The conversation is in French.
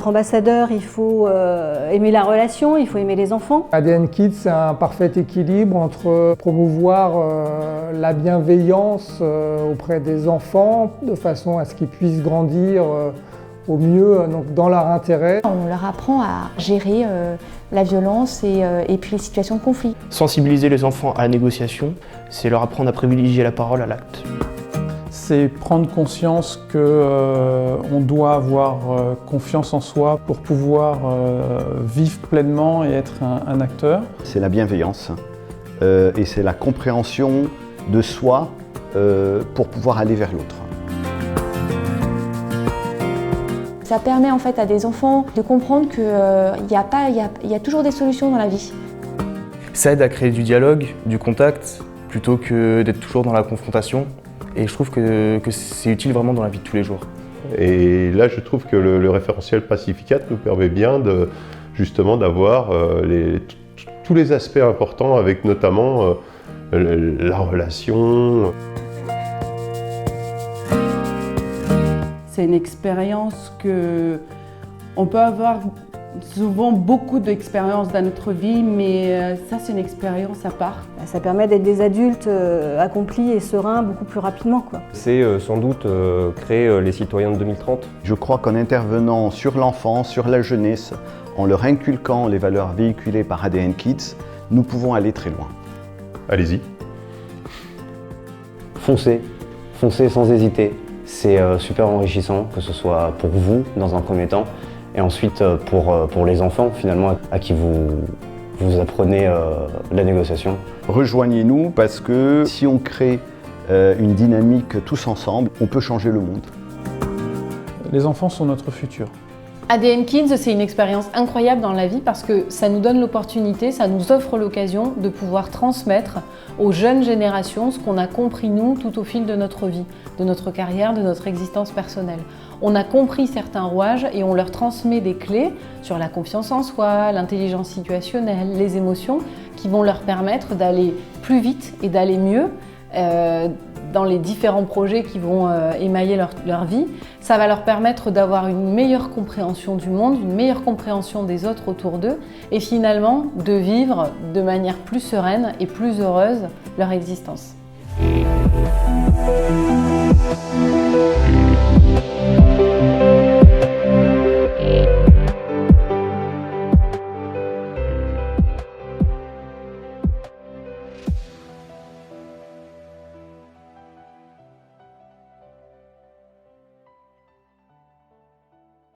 être ambassadeur, il faut aimer la relation, il faut aimer les enfants. ADN Kids, c'est un parfait équilibre entre promouvoir la bienveillance auprès des enfants, de façon à ce qu'ils puissent grandir au mieux donc dans leur intérêt. On leur apprend à gérer la violence et puis les situations de conflit. Sensibiliser les enfants à la négociation, c'est leur apprendre à privilégier la parole à l'acte. C'est prendre conscience qu'on doit avoir confiance en soi pour pouvoir vivre pleinement et être un acteur. C'est la bienveillance et c'est la compréhension de soi pour pouvoir aller vers l'autre. Ça permet en fait à des enfants de comprendre qu'il y a toujours des solutions dans la vie. Ça aide à créer du dialogue, du contact, plutôt que d'être toujours dans la confrontation. Et je trouve que c'est utile vraiment dans la vie de tous les jours. Et là, je trouve que le référentiel Pacificat nous permet bien justement d'avoir tous les aspects importants, avec notamment la relation. C'est une expérience qu'on peut avoir souvent beaucoup d'expériences dans notre vie, mais ça c'est une expérience à part. Ça permet d'être des adultes accomplis et sereins beaucoup plus rapidement, quoi. C'est sans doute créer les citoyens de 2030. Je crois qu'en intervenant sur l'enfance, sur la jeunesse, en leur inculquant les valeurs véhiculées par ADN Kids, nous pouvons aller très loin. Allez-y. Foncez sans hésiter. C'est super enrichissant, que ce soit pour vous dans un premier temps, et ensuite pour les enfants finalement à qui vous apprenez la négociation. Rejoignez-nous parce que si on crée une dynamique tous ensemble, on peut changer le monde. Les enfants sont notre futur. ADN Kids, c'est une expérience incroyable dans la vie parce que ça nous donne l'opportunité, ça nous offre l'occasion de pouvoir transmettre aux jeunes générations ce qu'on a compris nous tout au fil de notre vie, de notre carrière, de notre existence personnelle. On a compris certains rouages et on leur transmet des clés sur la confiance en soi, l'intelligence situationnelle, les émotions qui vont leur permettre d'aller plus vite et d'aller mieux dans les différents projets qui vont émailler leur vie. Ça va leur permettre d'avoir une meilleure compréhension du monde, une meilleure compréhension des autres autour d'eux et finalement de vivre de manière plus sereine et plus heureuse leur existence.